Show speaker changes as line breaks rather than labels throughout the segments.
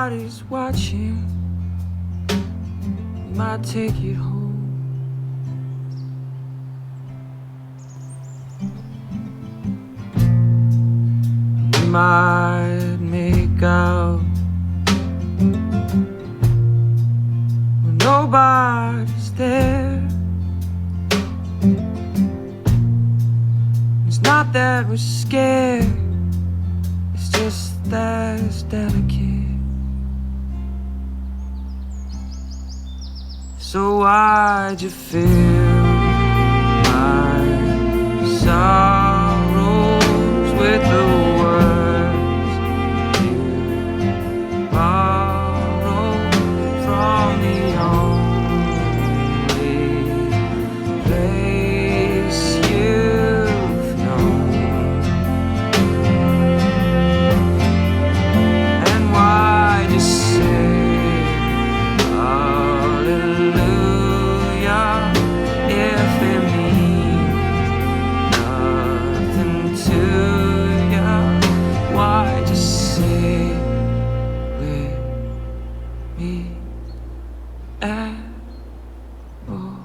nobody's watching, we might take it home. We might make out when nobody's there. It's not that we're scared, it's just that it's delicate. So why'd you fill my sorrows with the words you borrowed from the only place you've known? And why'd you say hallelujah if it means nothing to you? Why'd you say with me at all?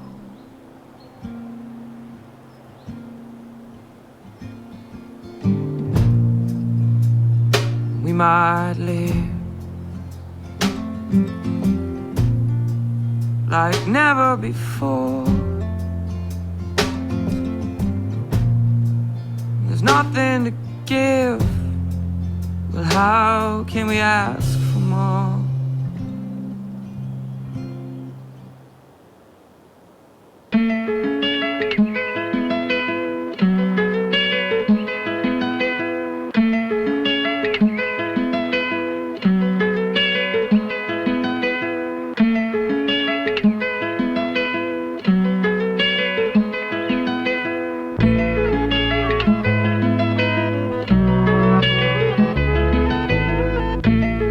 We might live like never before. There's nothing to give, but how can we ask for more?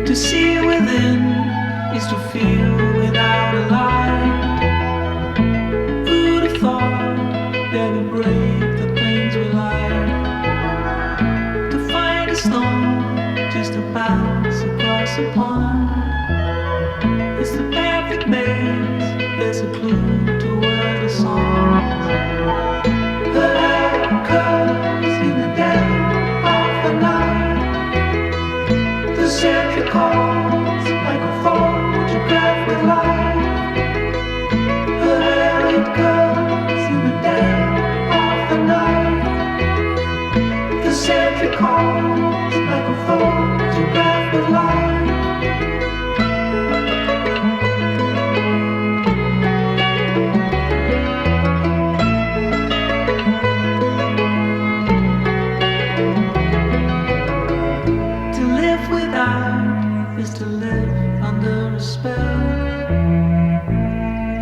To see within is to feel without a light. Who'd have thought that we break the things we like? To find a stone just to bounce across a pond. It's the path that makes, there's a clue toward the song. The light comes in the dead of the night. The sentry calls like a photograph with light. The it comes in the dead of the night. The sentry calls like a photograph with light. To live without is to live under a spell.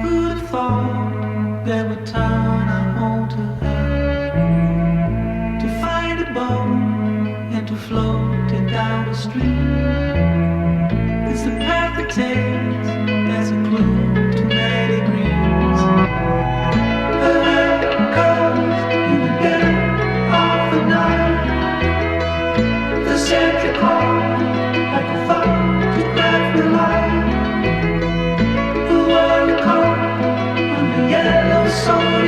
Who'd have thought that would turn our home to hell? To find a boat and to float it down the stream. It's the path that takes, there's a clue to many dreams. The light comes in the dead of the night. The sentry calls like a photograph with light. The world comes on the yellow soul.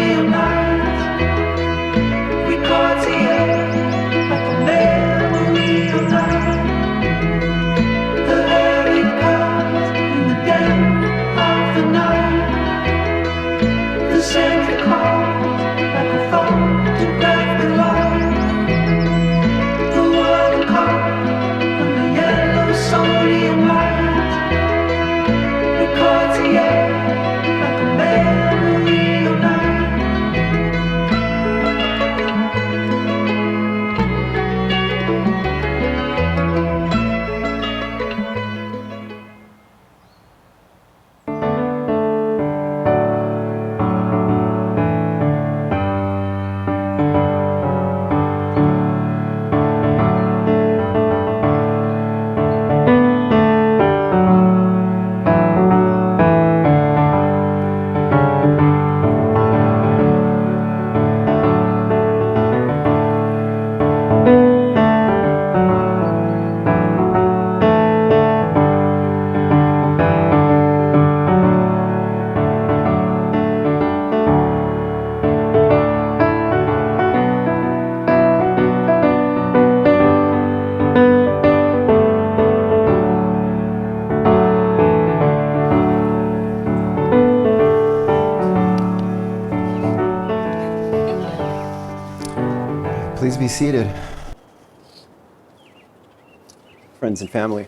Please be seated. Friends and family.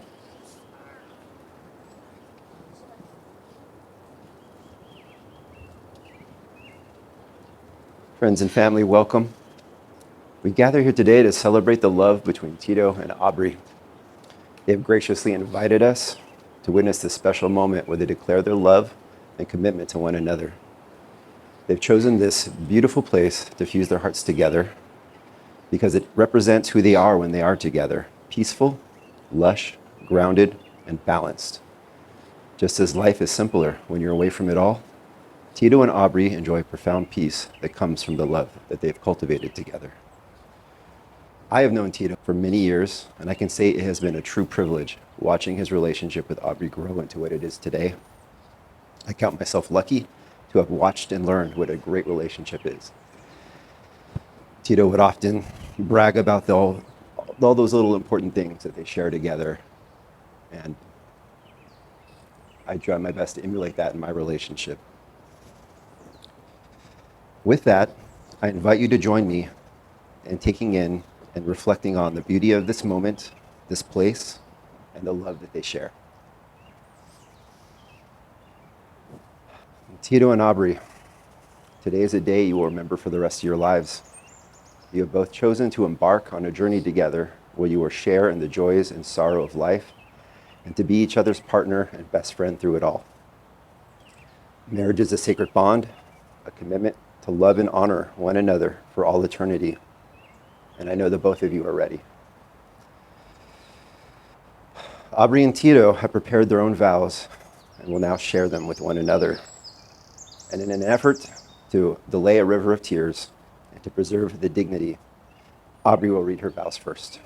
Friends and family, welcome. We gather here today to celebrate the love between Tito and Aubrey. They have graciously invited us to witness this special moment where they declare their love and commitment to one another. They've chosen this beautiful place to fuse their hearts together because it represents who they are when they are together: peaceful, lush, grounded, and balanced. Just as life is simpler when you're away from it all, Tito and Aubrey enjoy profound peace that comes from the love that they've cultivated together. I have known Tito for many years, and I can say it has been a true privilege watching his relationship with Aubrey grow into what it is today. I count myself lucky to have watched and learned what a great relationship is. Tito would often brag about all those little important things that they share together, and I try my best to emulate that in my relationship. With that, I invite you to join me in taking in and reflecting on the beauty of this moment, this place, and the love that they share. Tito and Aubrey, today is a day you will remember for the rest of your lives. You have both chosen to embark on a journey together where you will share in the joys and sorrow of life and to be each other's partner and best friend through it all. Marriage is a sacred bond, a commitment to love and honor one another for all eternity. And I know that both of you are ready. Aubrey and Tito have prepared their own vows and will now share them with one another. And in an effort to delay a river of tears and to preserve the dignity, Aubrey will read her vows first.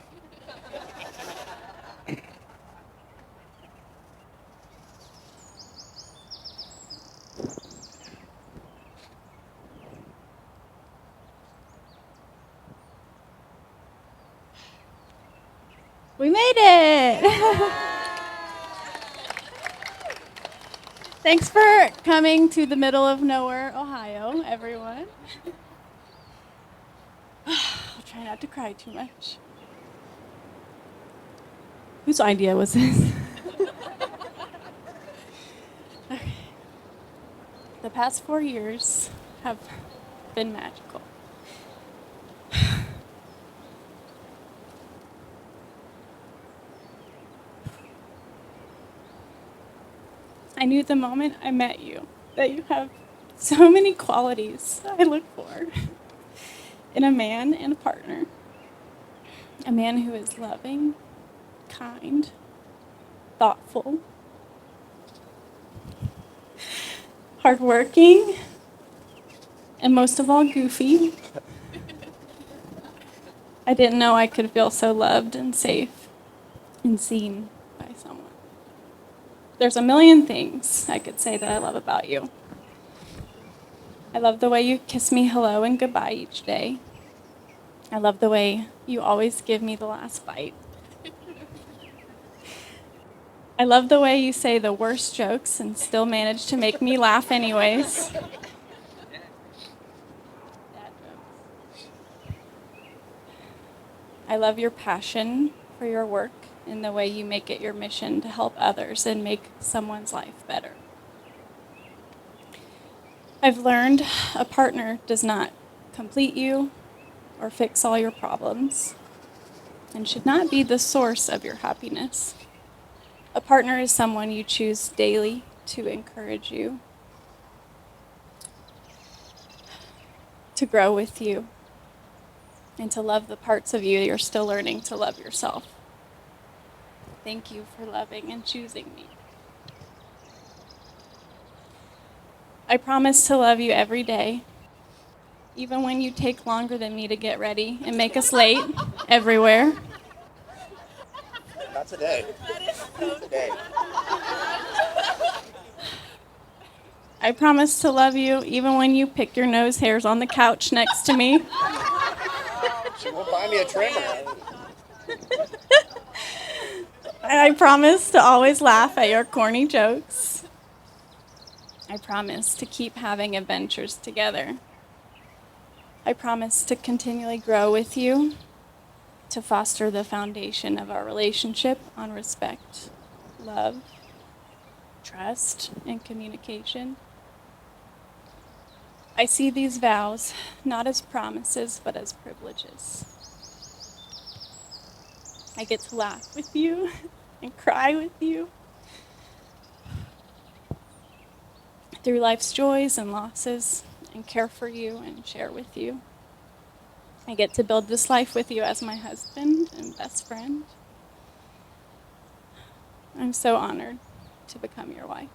We made it! Thanks for coming to the middle of nowhere, Ohio, everyone. I'll try not to cry too much. Whose idea was this? Okay. The past 4 years have been magical. I knew the moment I met you that you have so many qualities I look for in a man and a partner. A man who is loving, kind, thoughtful, hardworking, and most of all, goofy. I didn't know I could feel so loved and safe and seen by someone. There's a million things I could say that I love about you. I love the way you kiss me hello and goodbye each day. I love the way you always give me the last bite. I love the way you say the worst jokes and still manage to make me laugh anyways. I love your passion for your work and the way you make it your mission to help others and make someone's life better. I've learned a partner does not complete you or fix all your problems and should not be the source of your happiness. A partner is someone you choose daily to encourage you, to grow with you, and to love the parts of you you're still learning to love yourself. Thank you for loving and choosing me. I promise to love you every day, even when you take longer than me to get ready and make us late everywhere.
Not today. Not today.
I promise to love you even when you pick your nose hairs on the couch next to me.
She won't buy me a trimmer.
And I promise to always laugh at your corny jokes. I promise to keep having adventures together. I promise to continually grow with you, to foster the foundation of our relationship on respect, love, trust, and communication. I see these vows not as promises, but as privileges. I get to laugh with you and cry with you through life's joys and losses, and care for you and share with you. I get to build this life with you as my husband and best friend. I'm so honored to become your wife.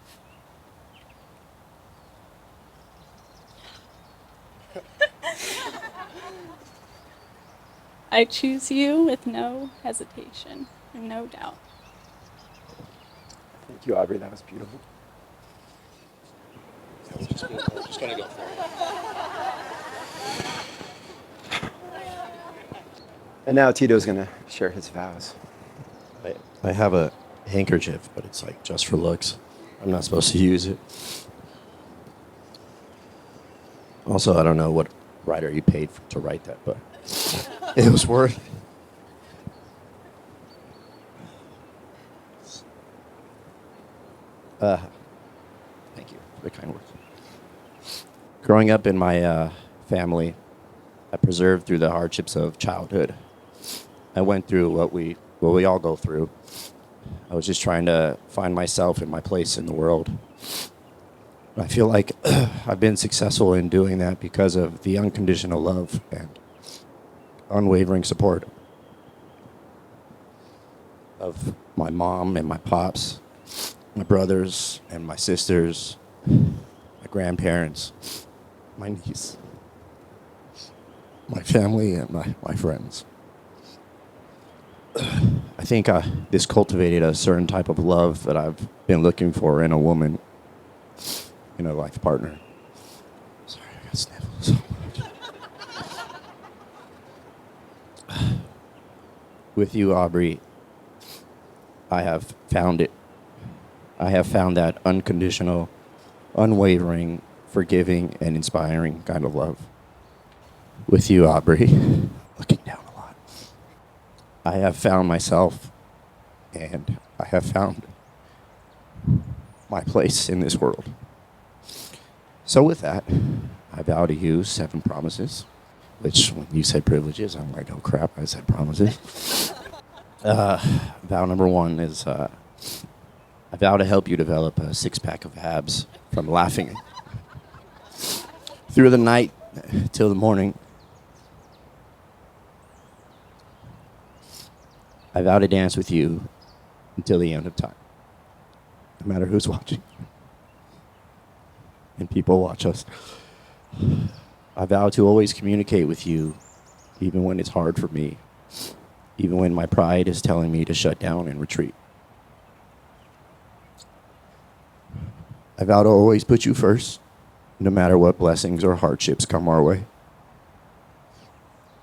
I choose you with no hesitation and no doubt.
Thank you, Aubrey. That was beautiful.
I was just gonna go for it.
And now Tito's going to share his vows.
I have a handkerchief, but it's like just for looks. I'm not supposed to use it. Also, I don't know what writer you paid to write that, but it was worth it. Thank you for the kind words. Growing up in my family, I persevered through the hardships of childhood. I went through what we all go through. I was just trying to find myself and my place in the world. I feel like I've been successful in doing that because of the unconditional love and unwavering support of my mom and my pops, my brothers and my sisters, my grandparents, my niece, my family, and my friends. I think this cultivated a certain type of love that I've been looking for in a woman, in a life partner. Sorry, I got sniffles so much. With you, Aubrey, I have found it. I have found that unconditional, unwavering, forgiving, and inspiring kind of love. With you, Aubrey, looking down a lot, I have found myself, and I have found my place in this world. So with that, I vow to you 7 promises, which when you said privileges, I'm like, oh crap, I said promises. Vow number 1 is I vow to help you develop a 6-pack of abs from laughing through the night till the morning. I vow to dance with you until the end of time, no matter who's watching. And people watch us. I vow to always communicate with you, even when it's hard for me, even when my pride is telling me to shut down and retreat. I vow to always put you first, no matter what blessings or hardships come our way.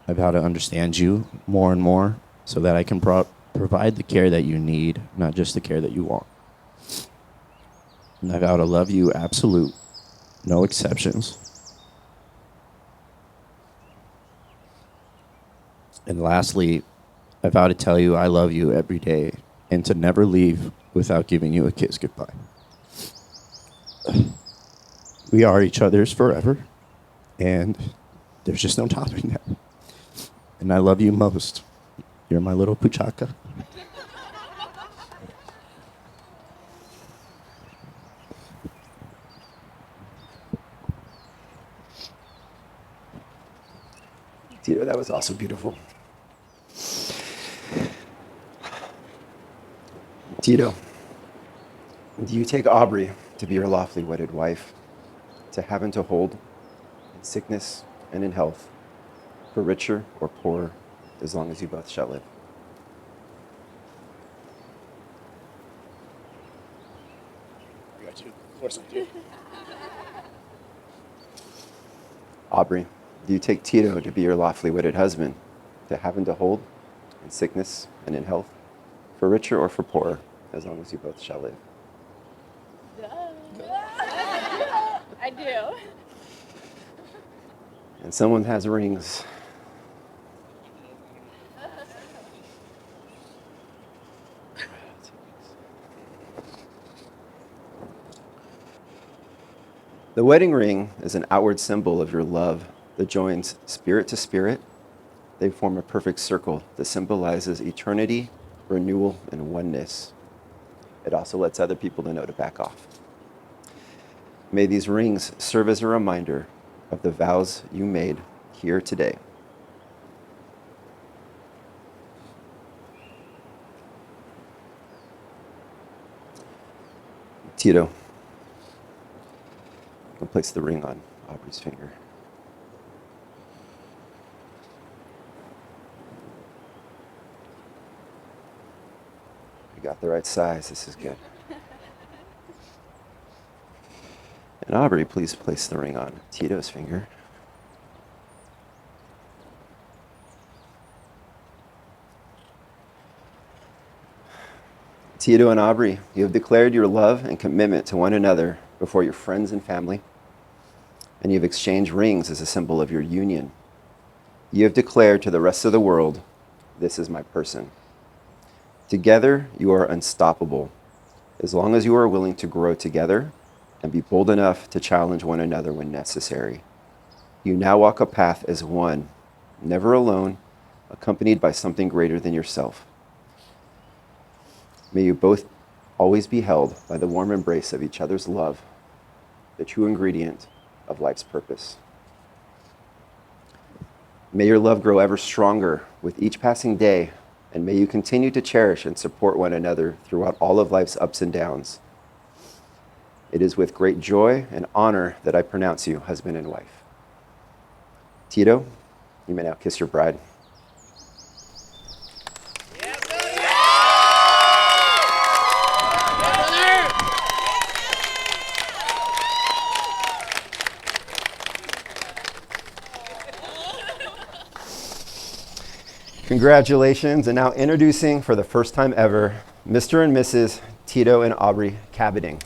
I vow to understand you more and more so that I can provide the care that you need, not just the care that you want. And I vow to love you absolute, no exceptions. And lastly, I vow to tell you I love you every day and to never leave without giving you a kiss goodbye. We are each other's forever, and there's just no topping that. And I love you most. You're my little puchaka.
Tito, that was also beautiful. Tito, do you take Aubrey to be your lawfully wedded wife, to have and to hold, in sickness and in health, for richer or poorer, as long as you both shall live?
I got you. Of course I do.
Aubrey, do you take Tito to be your lawfully wedded husband, to have and to hold, in sickness and in health, for richer or for poorer, as long as you both shall live?
I do.
And someone has rings. The wedding ring is an outward symbol of your love that joins spirit to spirit. They form a perfect circle that symbolizes eternity, renewal, and oneness. It also lets other people know to back off. May these rings serve as a reminder of the vows you made here today. Tito, I'll place the ring on Aubrey's finger. You got the right size. This is good. And Aubrey, please place the ring on Tito's finger. Tito and Aubrey, you have declared your love and commitment to one another before your friends and family, and you have exchanged rings as a symbol of your union. You have declared to the rest of the world, this is my person. Together, you are unstoppable, as long as you are willing to grow together and be bold enough to challenge one another when necessary. You now walk a path as one, never alone, accompanied by something greater than yourself. May you both always be held by the warm embrace of each other's love, the true ingredient of life's purpose. May your love grow ever stronger with each passing day, and may you continue to cherish and support one another throughout all of life's ups and downs. It is with great joy and honor that I pronounce you husband and wife. Tito, you may now kiss your bride. Congratulations, and now introducing for the first time ever, Mr. and Mrs. Tito and Aubrey Cabading.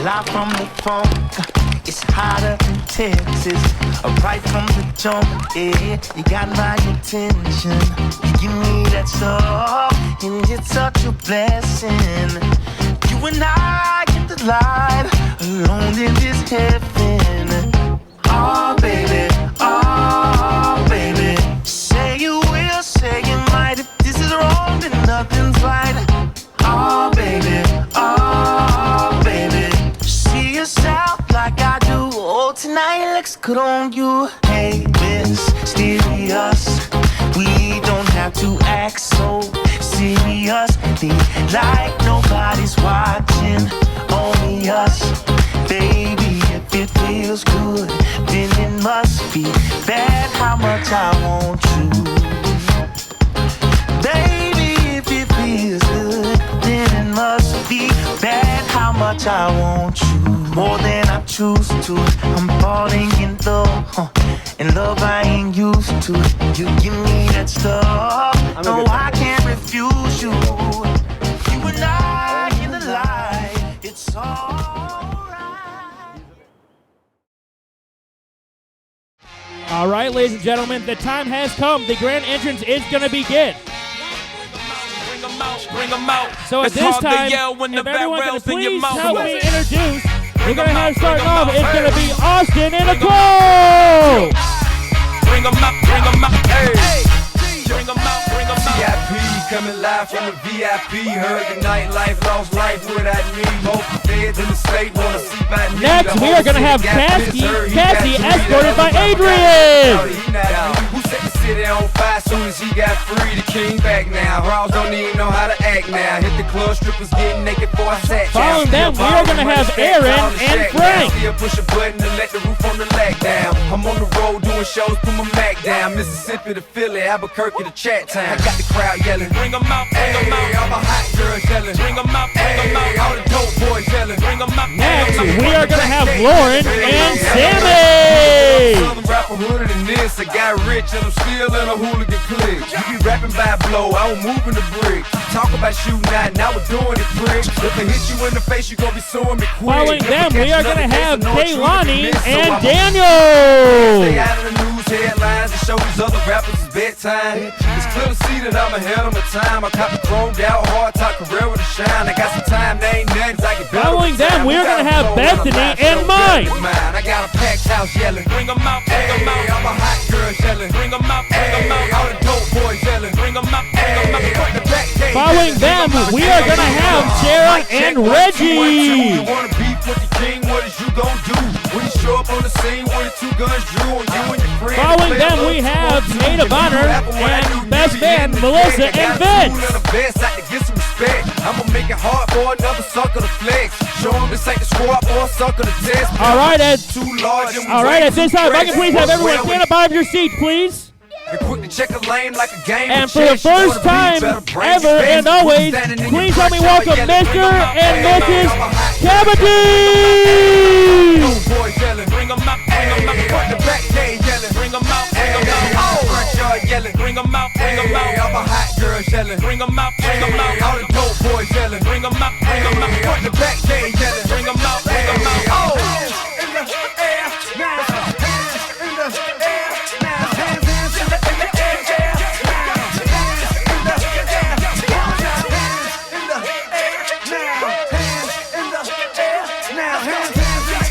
Live from the funk, it's hotter than Texas. Right from the jump, yeah, you got my attention. You give me that stuff, and it's such a blessing. You and I get the light, alone in this heaven. Oh baby, say you will, say you might. If this is wrong, then nothing's right. Oh baby, see yourself like I do. Oh, tonight looks good on you. Hey, mysterious, we don't have to act so serious. Be like nobody's watching, only us. Baby, if it feels good, then it must be bad how much I want you. Baby, if it feels good, then it must be bad how much I want you. More than I choose to, I'm falling in love, and love I ain't used to. You give me that stuff, no I can't refuse you. You and I in the light, it's alright.
All right, ladies and gentlemen, the time has come. The grand entrance is going to begin. So at this time, if everyone can please help me introduce, we're going to have starting off, it's going to be Austin and Nicole!
Bring them up, hey. Bring them out. VIP, coming live from the VIP. Heard the nightlife, lost life without me. Both feds in the state wanna see my name.
Next, we are going to have Cassie escorted by Adrian!
Who set the city on fire soon as he got free? The king back now. Raws don't even know how to act now. Hit the club, strippers getting naked for a sat.
Following them, we are going to have Aaron and Frank.
Still push a button to let the roof on the lag down. I'm on the road doing shows, put my Mac down. Mississippi to Philly, Albuquerque to Chat Town. I got the crowd yelling. Bring them out, bring them out. All my hot girls yelling. Bring them out, bring them out. All the dope boys yelling. Bring them out.
Next, we are going to have Lauren and Sammy.
proper hooded than this. I got rich and I'm still in a hooligan clique. You be rapping by blow, I don't move in the brick. Talk about shooting out, now we're doing it, prick. If I hit you in the face, you gon' be suing me quick.
Following them, we are gonna have Kaylani and Daniel.
Stay out of the news headlines and show these other rappers it's bedtime. It's clear to see that I'm ahead of my time. I caught the chromed out, hard top career with a shine. I got some time, they ain't nothing, I get better.
Following them, we're gonna have Bethany and Mike.
I got a packed house yelling, bring them out, bring them out. I'm a hot girl yelling, bring them out, bring them out. All the dope boys yelling, bring them out, bring them out. Front to back,
following them, we are gonna have Sarah and Reggie.
You wanna beef with the king, what is you gon' do? When you show up on the scene, one or two guns drew on you and your friends.
Following them, we have Maid of Honor and Best Man, Melissa and Vince.
I'ma make it hard for another sucker to flex. Show him this ain't the squad or sucker to test.
All right, at this time, if I can please have everyone stand up out of your seats, please. And for the first time ever and always, please help me welcome Mr. and Mrs. Cavity!
Bring them out, front to back, yelling, bring them out, front yard yelling, bring them out, I'm a hot girl yelling, bring them out, all the dope boys yelling, bring them out, front to back, yelling, bring them out, oh! In the air, now, hands in the air, now, hands in the air, now, hands in the air, hands in the air, now, hands in the air, now, hands in the air.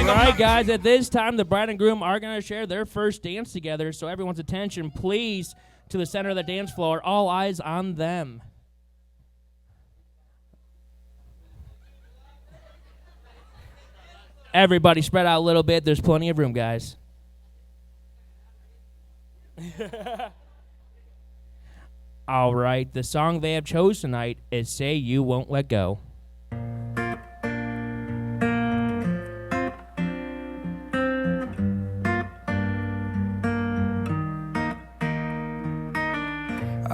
All right, guys, at this time, the bride and groom are going to share their first dance together, so everyone's attention, please, to the center of the dance floor. All eyes on them. Everybody spread out a little bit. There's plenty of room, guys. All right, the song they have chose tonight is Say You Won't Let Go.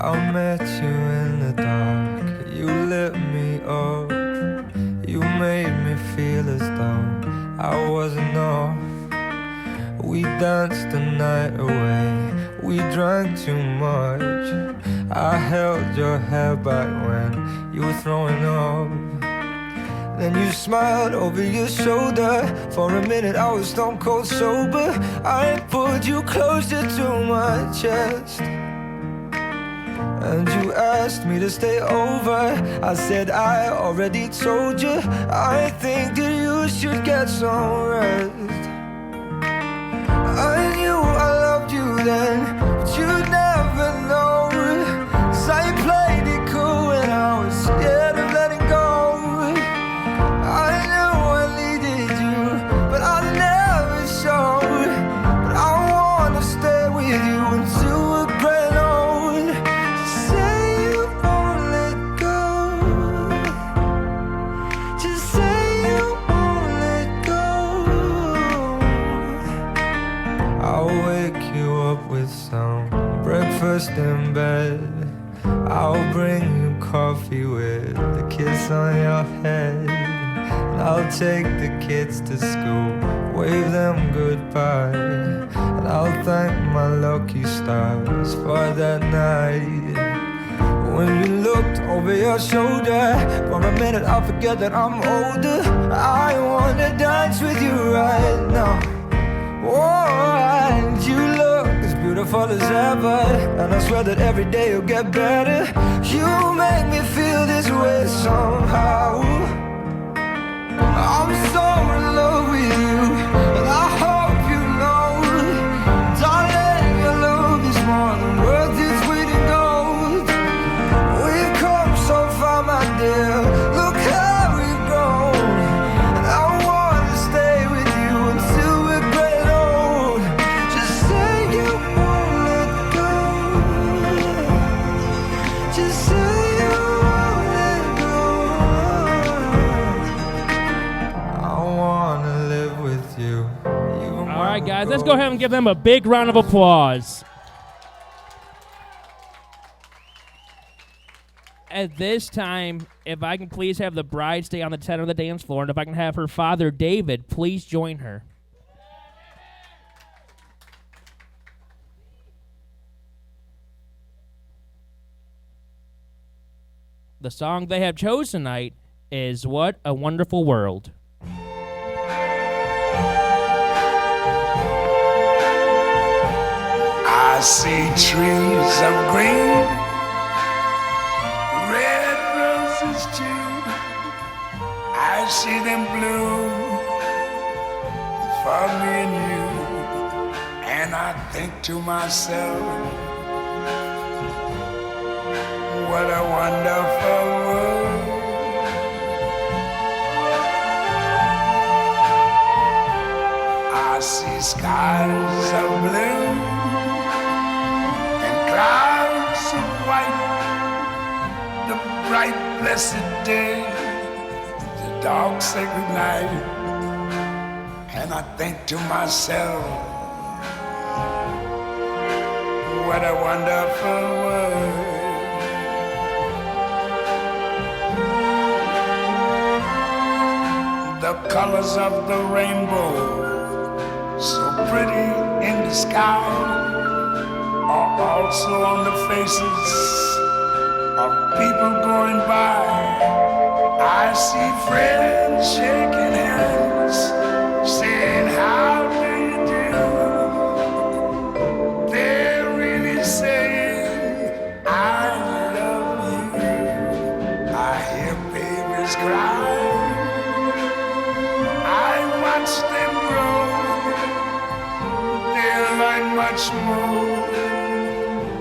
I met you in the dark, you lit me up. You made me feel as though I wasn't off. We danced the night away, we drank too much. I held your hair back when you were throwing up. Then you smiled over your shoulder. For a minute I was stone cold sober. I pulled you closer to my chest, and you asked me to stay over. I said I already told you, I think that you should get some rest. I knew I loved you then, but you'd never know. 'Cause I played it cool and I was scared of letting go. I knew I needed you, but I never showed. But I wanna stay with you until we're grown old. Say you won't let go. Just say you won't let go. I'll wake you up with some breakfast in bed. I'll bring you coffee with a kiss on your head. And I'll take the kids to school, wave them goodbye. And I'll thank my lucky stars for that night. When you looked over your shoulder, for a minute I forget that I'm older. I wanna dance with you right now. Oh, and you look as beautiful as ever, and I swear that every day you'll get better. You make me feel this way somehow. I'm so in love with you, and I hope you know, darling, your love is more than worth its weight in gold. We've come so far, my dear, look how we've grown. And I wanna stay with you until we're great old. Just say you won't let go. Just say you won't let go. I wanna live with you.
All right, guys, let's go ahead and give them a big round of applause. At this time, if I can please have the bride stay on the center of the dance floor, and if I can have her father, David, please join her. The song they have chosen tonight is What a Wonderful World.
I see trees of green, red roses too. I see them bloom for me and you. And I think to myself, what a wonderful world. I see skies of blue and clouds of white, the bright blessed day, the dark sacred night. And I think to myself, what a wonderful world. The colors of the rainbow, so pretty in the sky, are also on the faces of people going by. I see friends shaking hands, saying, how do you do? They're really saying, I love you. I hear babies cry, I watch them grow. They'll learn much more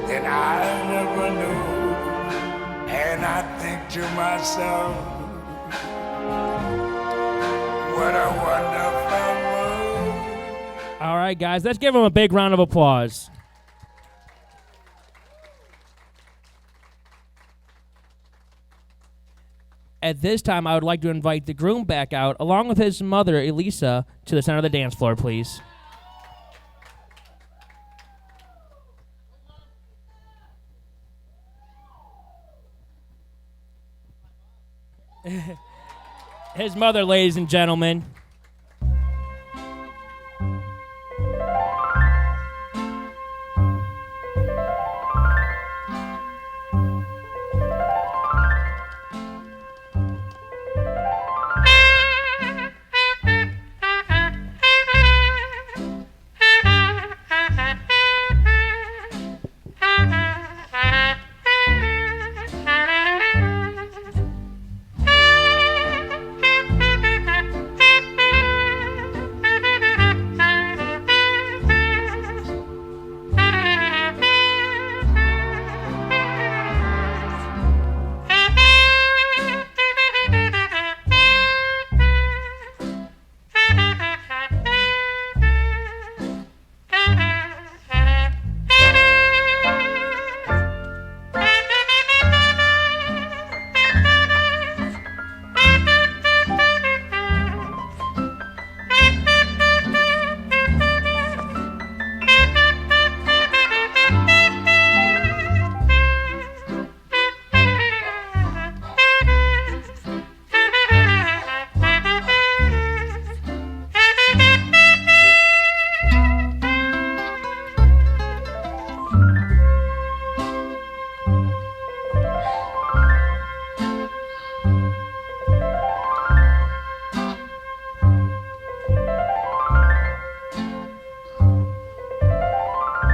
than I never knew. And I think to myself, what a wonderful world.
All right, guys, let's give them a big round of applause. At this time, I would like to invite the groom back out, along with his mother, Elisa, to the center of the dance floor, please. His mother, ladies and gentlemen.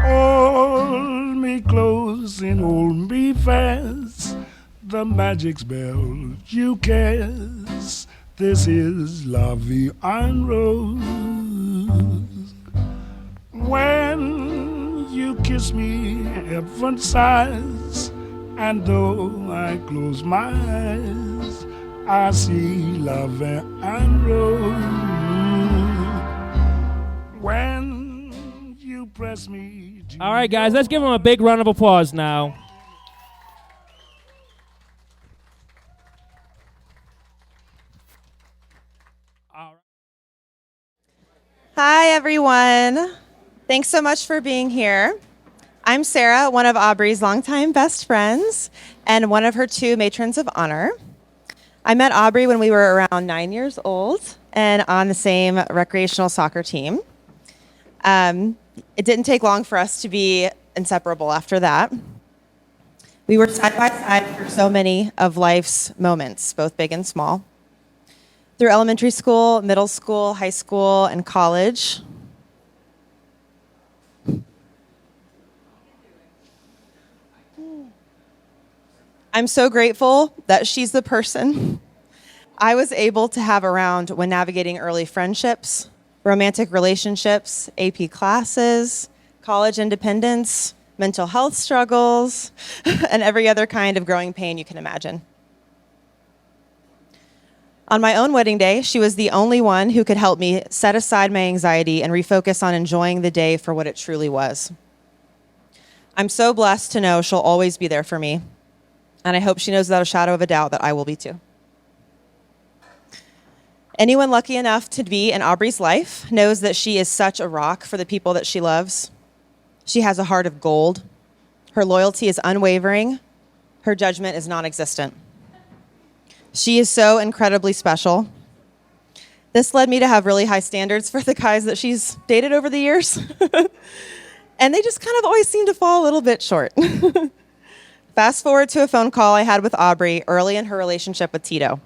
Hold me close and hold me fast. The magic spell you cast. This is La Vie en Rose. When you kiss me, heaven sighs, and though I close my eyes, I see La Vie en Rose. When you press me.
All right, guys, let's give him a big round of applause now.
Hi, everyone. Thanks so much for being here. I'm Sarah, one of Aubrey's longtime best friends and one of her 2 matrons of honor. I met Aubrey when we were around 9 years old and on the same recreational soccer team. It didn't take long for us to be inseparable after that. We were side by side for so many of life's moments, both big and small. Through elementary school, middle school, high school, and college. I'm so grateful that she's the person I was able to have around when navigating early friendships, romantic relationships, AP classes, college independence, mental health struggles, and every other kind of growing pain you can imagine. On my own wedding day, she was the only one who could help me set aside my anxiety and refocus on enjoying the day for what it truly was. I'm so blessed to know she'll always be there for me, and I hope she knows without a shadow of a doubt that I will be too. Anyone lucky enough to be in Aubrey's life knows that she is such a rock for the people that she loves. She has a heart of gold. Her loyalty is unwavering. Her judgment is non-existent. She is so incredibly special. This led me to have really high standards for the guys that she's dated over the years. And they just kind of always seem to fall a little bit short. Fast forward to a phone call I had with Aubrey early in her relationship with Tito.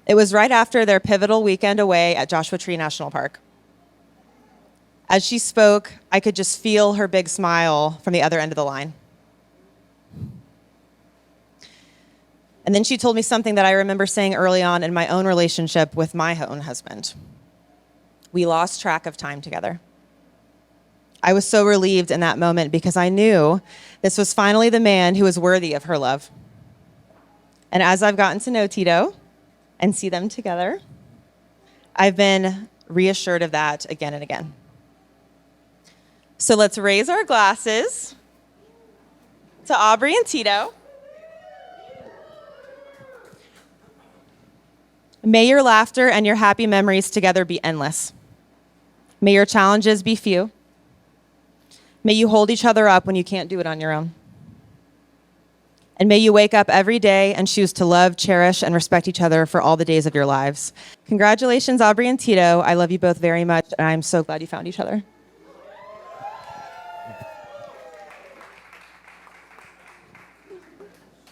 It was right after their pivotal weekend away at Joshua Tree National Park. As she spoke, I could just feel her big smile from the other end of the line. And then she told me something that I remember saying early on in my own relationship with my own husband. We lost track of time together. I was so relieved in that moment because I knew this was finally the man who was worthy of her love. And as I've gotten to know Tito and see them together, I've been reassured of that again and again. So let's raise our glasses to Aubrey and Tito. May your laughter and your happy memories together be endless. May your challenges be few. May you hold each other up when you can't do it on your own. And may you wake up every day and choose to love, cherish, and respect each other for all the days of your lives. Congratulations, Aubrey and Tito. I love you both very much, and I'm so glad you found each other.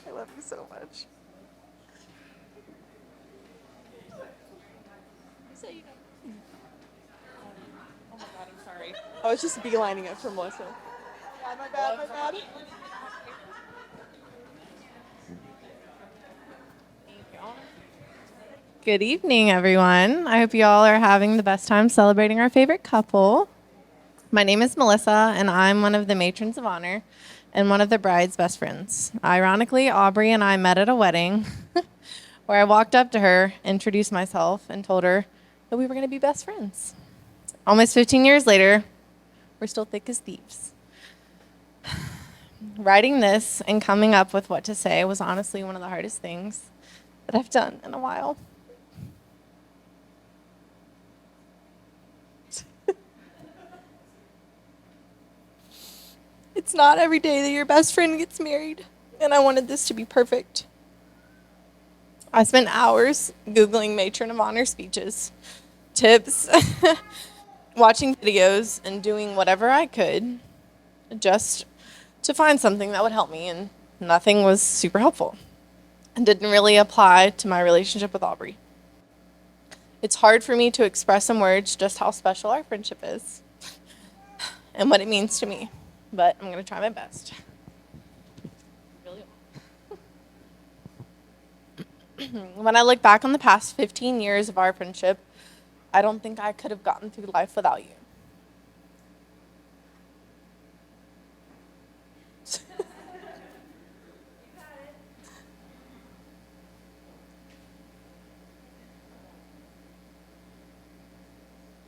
I love you so much. Oh my God, I'm sorry. I was just beelining it for Melissa. My bad.
Good evening, everyone. I hope you all are having the best time celebrating our favorite couple. My name is Melissa, and I'm one of the matrons of honor and one of the bride's best friends. Ironically, Aubrey and I met at a wedding where I walked up to her, introduced myself, and told her that we were going to be best friends. Almost 15 years later, we're still thick as thieves. Writing this and coming up with what to say was honestly one of the hardest things that I've done in a while. It's not every day that your best friend gets married, and I wanted this to be perfect. I spent hours Googling matron of honor speeches, tips, watching videos, and doing whatever I could just to find something that would help me, and nothing was super helpful and didn't really apply to my relationship with Aubrey. It's hard for me to express in words just how special our friendship is and what it means to me, but I'm going to try my best. When I look back on the past 15 years of our friendship, I don't think I could have gotten through life without you.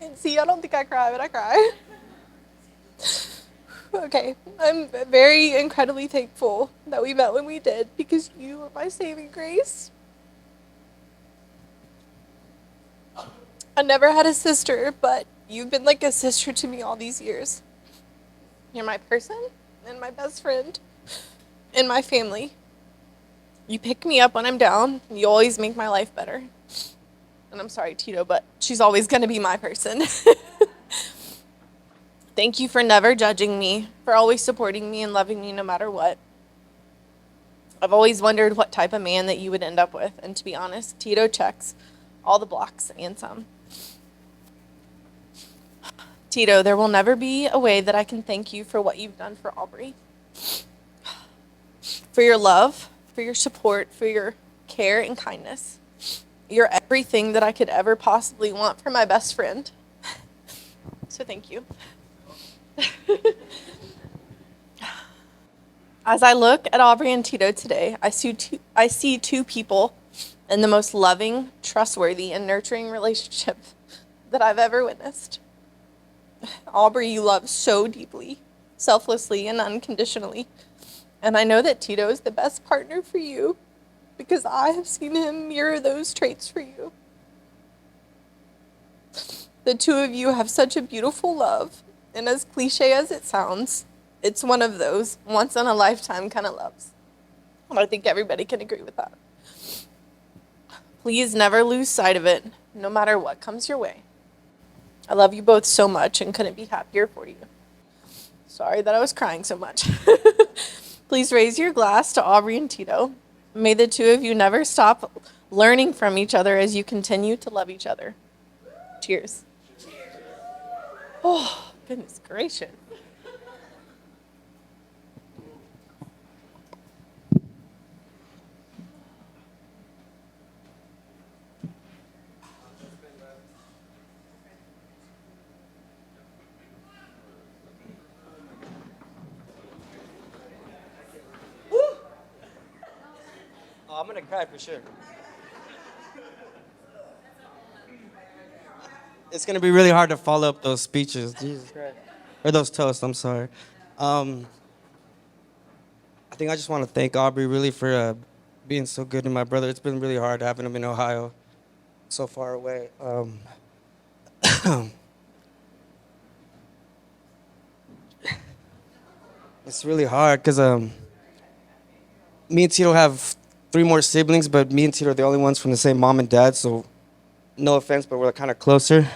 And see, I don't think I cry, but I cry. Okay, I'm very incredibly thankful that we met when we did because you were my saving grace. I never had a sister, but you've been like a sister to me all these years. You're my person and my best friend and my family. You pick me up when I'm down. You always make my life better. And I'm sorry, Tito, but she's always going to be my person. Thank you for never judging me, for always supporting me and loving me no matter what. I've always wondered what type of man that you would end up with. And to be honest, Tito checks all the blocks and some. Tito, there will never be a way that I can thank you for what you've done for Aubrey. For your love, for your support, for your care and kindness. You're everything that I could ever possibly want for my best friend. So thank you. As I look at Aubrey and Tito today, I see two people in the most loving, trustworthy, and nurturing relationship that I've ever witnessed. Aubrey, you love so deeply, selflessly, and unconditionally. And I know that Tito is the best partner for you because I have seen him mirror those traits for you. The two of you have such a beautiful love, and as cliche as it sounds, it's one of those once-in-a-lifetime kind of loves. And I think everybody can agree with that. Please never lose sight of it, no matter what comes your way. I love you both so much and couldn't be happier for you. Sorry that I was crying so much. Please raise your glass to Aubrey and Tito. May the two of you never stop learning from each other as you continue to love each other. Cheers. Oh, goodness gracious.
Oh, I'm gonna cry for sure. It's gonna be really hard to follow up those speeches. Jesus Christ. Or those toasts, I'm sorry. I think I just want to thank Aubrey really for being so good to my brother. It's been really hard having him in Ohio, so far away. It's really hard because me and Tito have 3 more siblings, but me and Tito are the only ones from the same mom and dad, so no offense, but we're kind of closer.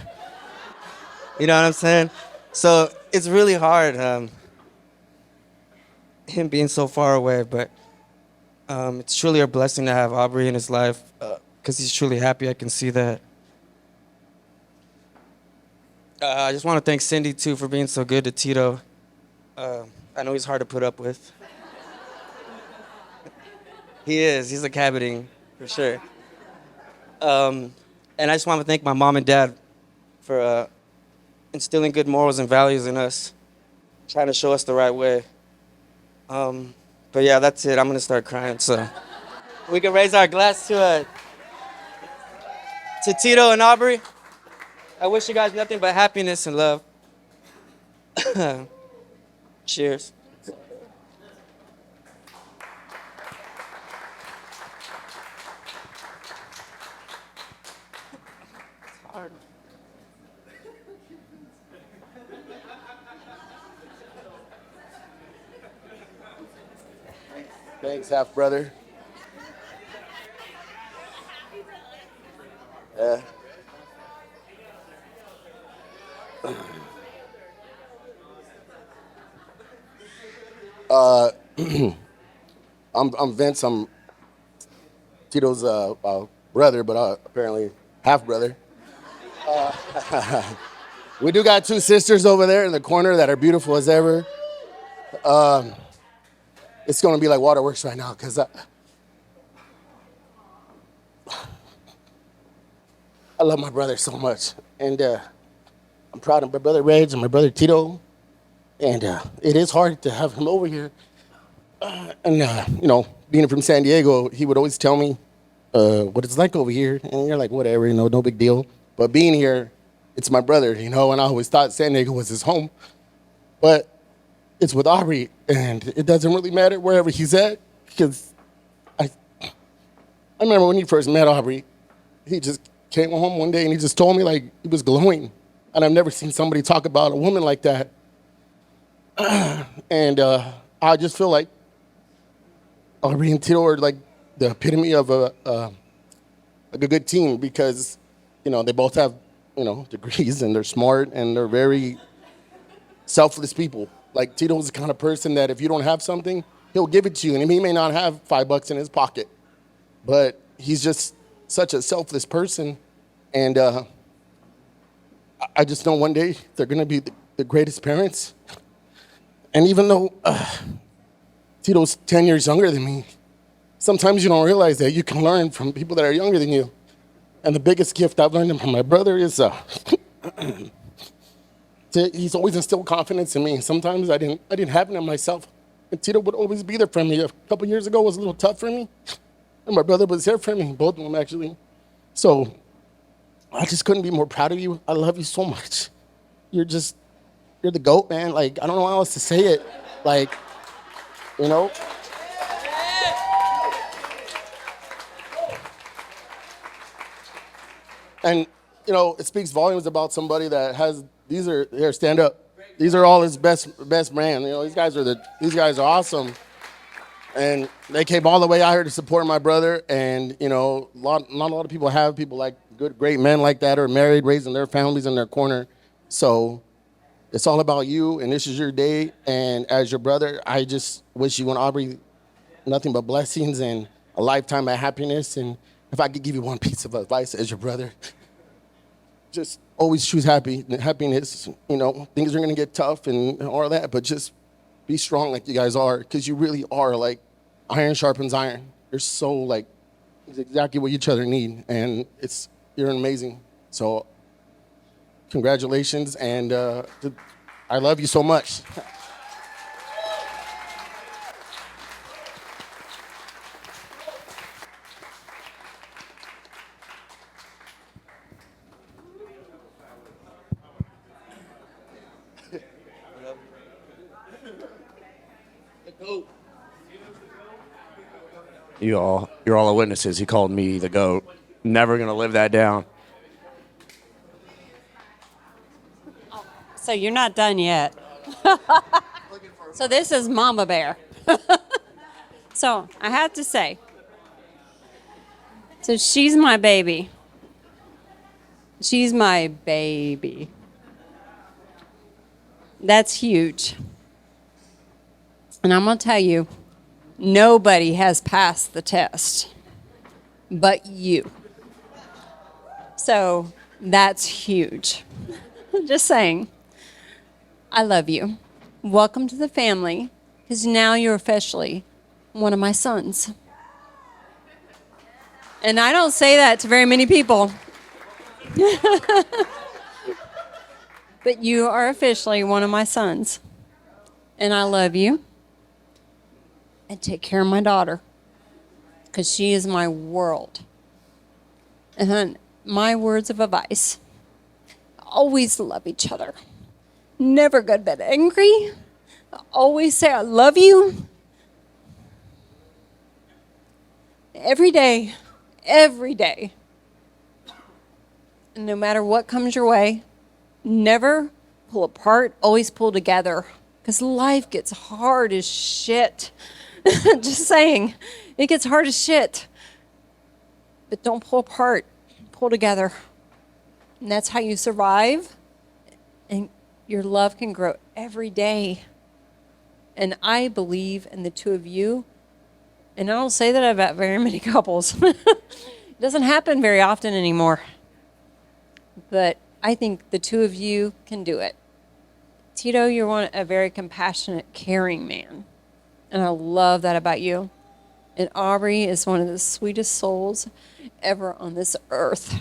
You know what I'm saying? So it's really hard, him being so far away, but it's truly a blessing to have Aubrey in his life because he's truly happy. I can see that. I just want to thank Cindy, too, for being so good to Tito. I know he's hard to put up with. He is. He's inhabiting, for sure. And I just want to thank my mom and dad for instilling good morals and values in us, trying to show us the right way. But yeah, that's it. I'm going to start crying. So we can raise our glass to Tito and Aubrey. I wish you guys nothing but happiness and love. Cheers.
Hard.
Thanks, half brother. Yeah. I'm Vince. I'm Tito's brother, but apparently half brother. We do got 2 sisters over there in the corner that are beautiful as ever. It's gonna be like waterworks right now because I love my brother so much, and I'm proud of my brother Reg and my brother Tito, and it is hard to have him over here. And you know, being from San Diego, he would always tell me what it's like over here, and you're like, whatever, you know, no big deal. But being here, it's my brother, you know, and I always thought San Diego was his home, but it's with Aubrey, and it doesn't really matter wherever he's at, because I remember when he first met Aubrey, he just came home one day and he just told me like he was glowing, and I've never seen somebody talk about a woman like that. And I just feel like Aubrey and Tito are like the epitome of a good team because, they both have, degrees and they're smart and they're very selfless people. Like Tito's the kind of person that if you don't have something, he'll give it to you. And he may not have $5 in his pocket, but he's just such a selfless person. And I just know one day they're going to be the greatest parents. And even though Tito's 10 years younger than me, sometimes you don't realize that you can learn from people that are younger than you. And the biggest gift I've learned from my brother is he's always instilled confidence in me. Sometimes I didn't have it in myself. And Tito would always be there for me. A couple years ago was a little tough for me. And my brother was there for me, both of them actually. So I just couldn't be more proud of you. I love you so much. You're the GOAT, man. Like, I don't know how else to say it. Like, And, it speaks volumes about somebody that has, here, stand up. These are all his best man. These guys are awesome. And they came all the way out here to support my brother. And, not a lot of people have people like great men like that are married, raising their families in their corner. So it's all about you, and this is your day. And as your brother, I just wish you and Aubrey nothing but blessings and a lifetime of happiness. And if I could give you one piece of advice as your brother, just always choose happiness. Things are going to get tough and all that, but just be strong like you guys are, because you really are like iron sharpens iron. You're so like, it's exactly what each other need, and you're amazing. So congratulations, and I love you so much.
You're all witnesses. He called me the GOAT. Never gonna live that down.
So you're not done yet. So this is Mama Bear. So I have to say, so she's my baby. She's my baby. That's huge. And I'm going to tell you, nobody has passed the test but you. So that's huge. Just saying. I love you. Welcome to the family, because now you're officially one of my sons. And I don't say that to very many people. But you are officially one of my sons. And I love you. And take care of my daughter, because she is my world. And my words of advice: always love each other. Never go to bed angry. Always say I love you. Every day. Every day. And no matter what comes your way, never pull apart, always pull together. Because life gets hard as shit. Just saying, it gets hard as shit. But don't pull apart, pull together. And that's how you survive. And your love can grow every day. And I believe in the two of you. And I don't say that about very many couples. It doesn't happen very often anymore. But I think the two of you can do it. Tito, you're a very compassionate, caring man. And I love that about you. And Aubrey is one of the sweetest souls ever on this earth.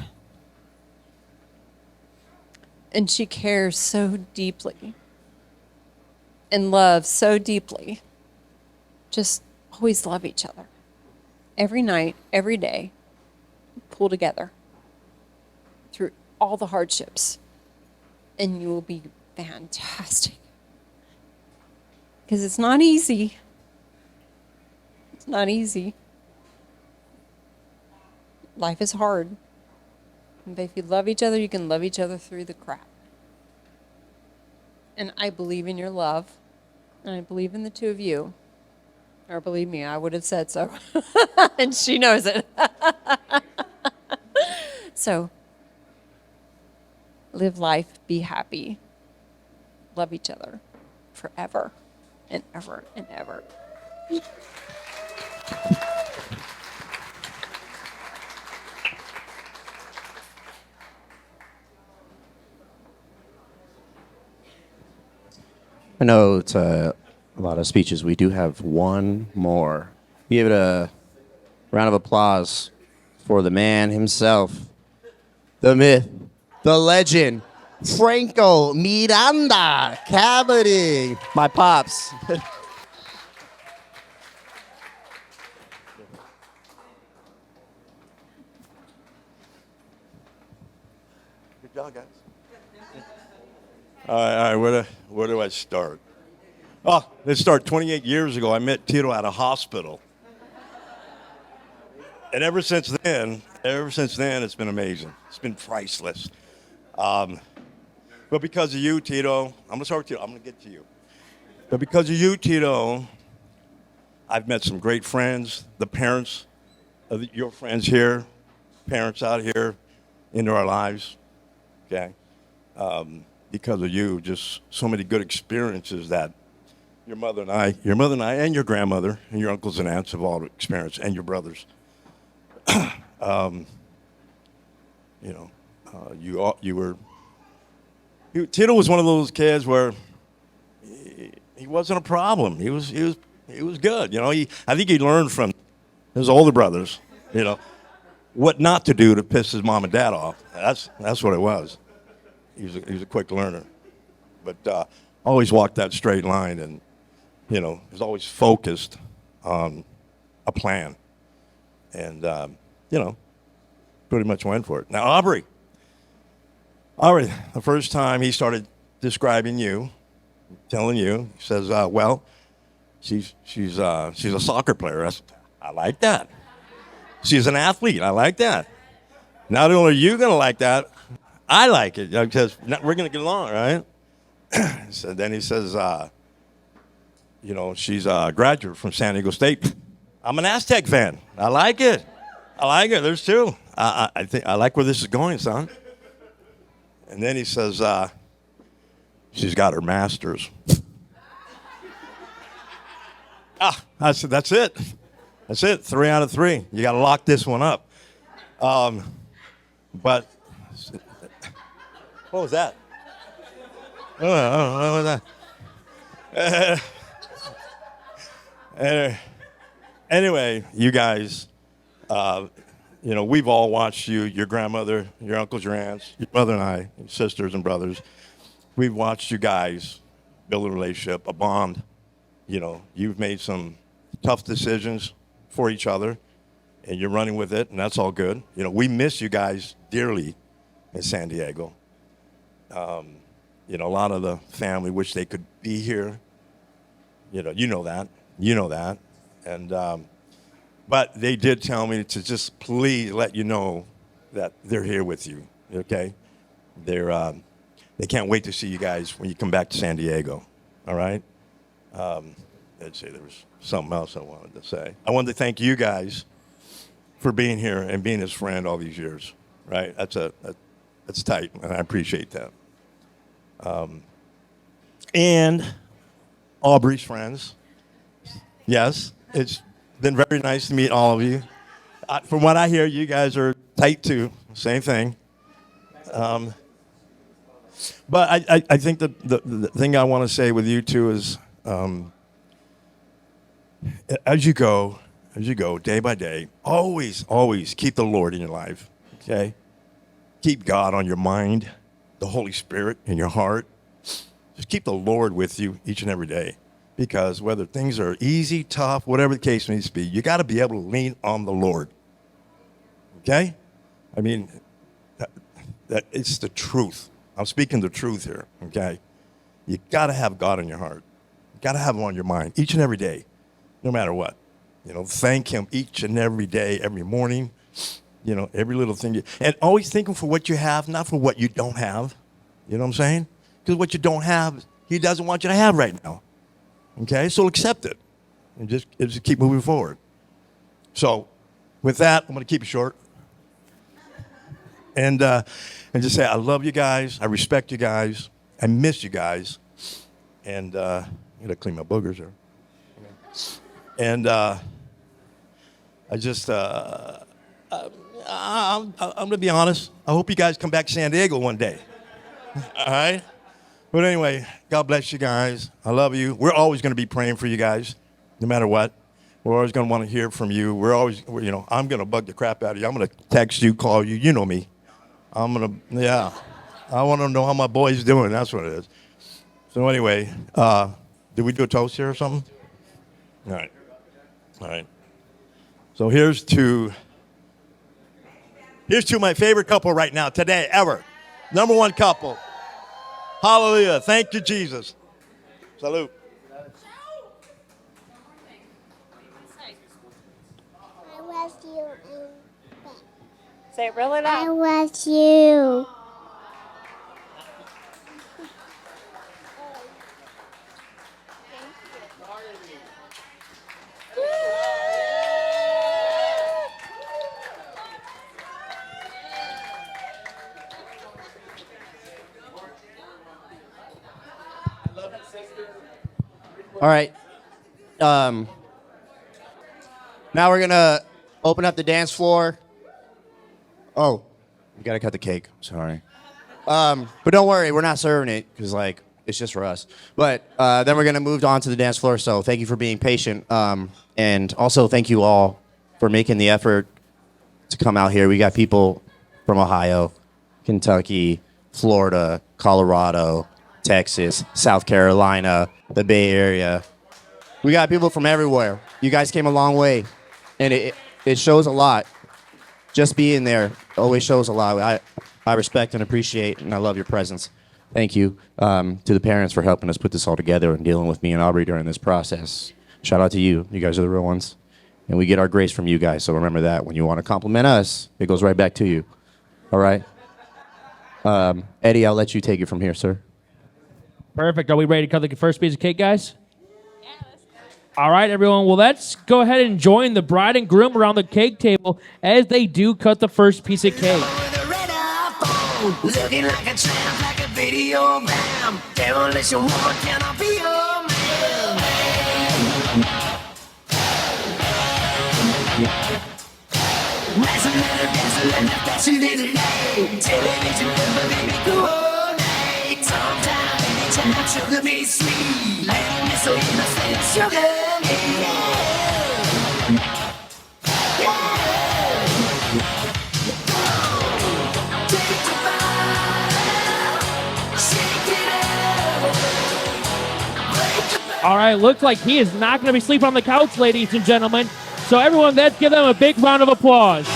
And she cares so deeply and loves so deeply. Just always love each other. Every night, every day, pull together through all the hardships. And you will be fantastic. Because it's not easy. It's not easy. Life is hard. But if you love each other, you can love each other through the crap. And I believe in your love. And I believe in the two of you. Or believe me, I would have said so. And she knows it. So, live life, be happy, love each other forever and ever and ever.
I know it's a lot of speeches. We do have one more. Give it a round of applause for the man himself, the myth, the legend, Franco Miranda, cabinet. My pops.
Good job, guys. All right, where do I start? Oh, let's start 28 years ago. I met Tito at a hospital. And ever since then, it's been amazing. It's been priceless. But because of you, Tito, I'm going to start with Tito. I'm going to get to you. But because of you, Tito, I've met some great friends, the parents of your friends here, parents out here into our lives, okay? Because of you, just so many good experiences that your mother and I, and your grandmother, and your uncles and aunts have all experienced, and your brothers. Tito was one of those kids where he wasn't a problem. He was good. You know, I think he learned from his older brothers, you know, what not to do to piss his mom and dad off. That's what it was. He was a quick learner, but always walked that straight line, and you know, was always focused on a plan, and you know, pretty much went for it. Now, Aubrey, the first time he started describing you, telling you, he says, "Well, she's a soccer player." I like that. She's an athlete. I like that. Not only are you gonna like that, I like it because we're gonna get along, right? So then he says, you know, she's a graduate from San Diego State. I'm an Aztec fan. I like it. There's two. I think I like where this is going, son. And then he says, she's got her master's. I said, that's it. That's it. 3 out of 3. You got to lock this one up. But what was that? What was that? Anyway, you guys, you know, we've all watched you, your grandmother, your uncles, your aunts, your mother and I, your sisters and brothers. We've watched you guys build a relationship, a bond. You know, you've made some tough decisions for each other, and you're running with it, and that's all good. You know, we miss you guys dearly in San Diego. You know, a lot of the family wish they could be here. You know that. And, but they did tell me to just please let you know that they're here with you, okay? They can't wait to see you guys when you come back to San Diego, all right? I'd say there was something else I wanted to say. I wanted to thank you guys for being here and being his friend all these years, right? That's tight, and I appreciate that. And Aubrey's friends. Yes, it's been very nice to meet all of you. From what I hear, you guys are tight too. Same thing. But I think the thing I want to say with you two is, as you go day by day, always keep the Lord in your life. Okay, keep God on your mind, the Holy Spirit in your heart. Just keep the Lord with you each and every day. Because whether things are easy, tough, whatever the case may be, you got to be able to lean on the Lord. Okay? I mean, that it's the truth. I'm speaking the truth here, okay? You got to have God in your heart. You got to have him on your mind each and every day, no matter what. You know, thank him each and every day, every morning, you know, every little thing. And always thank him for what you have, not for what you don't have. You know what I'm saying? Because what you don't have, he doesn't want you to have right now. Okay, so accept it and just keep moving forward. So, with that, I'm going to keep it short, and just say I love you guys, I respect you guys, I miss you guys, and I gotta clean my boogers here. And I just I'm gonna be honest. I hope you guys come back to San Diego one day. All right. But anyway, God bless you guys. I love you. We're always going to be praying for you guys, no matter what. We're always going to want to hear from you. I'm going to bug the crap out of you. I'm going to text you, call you. You know me. I want to know how my boy's doing. That's what it is. So anyway, did we do a toast here or something? All right. So here's to my favorite couple right now, today, ever. Number one couple. Hallelujah. Thank you, Jesus. Salute.
I was you.
Say it really loud.
I was you.
All right. Now we're going to open up the dance floor. Oh, we got to cut the cake. Sorry. But don't worry, we're not serving it because, it's just for us. But then we're going to move on to the dance floor. So thank you for being patient. And also thank you all for making the effort to come out here. We got people from Ohio, Kentucky, Florida, Colorado, Texas, South Carolina, the Bay Area. We got people from everywhere. You guys came a long way, and it shows a lot. Just being there always shows a lot. I respect and appreciate, and I love your presence. Thank you to the parents for helping us put this all together and dealing with me and Aubrey during this process. Shout out to you. You guys are the real ones. And we get our grace from you guys, so remember that. When you want to compliment us, it goes right back to you. All right? Eddie, I'll let you take it from here, sir.
Perfect. Are we ready to cut the first piece of cake, guys? Yeah, let's go. All right, everyone. Well, let's go ahead and join the bride and groom around the cake table as they do cut the first piece of cake.
Looking like a tramp, like a video bam. Demolition woman, can I be your man? Nice and little dancing and the fashion little day. Television never made me coordinate. Sometime, anytime, sugar me sweet. Lady me so innocent, sugar me,
All right, looks like he is not going to be sleeping on the couch, ladies and gentlemen. So everyone, let's give them a big round of applause.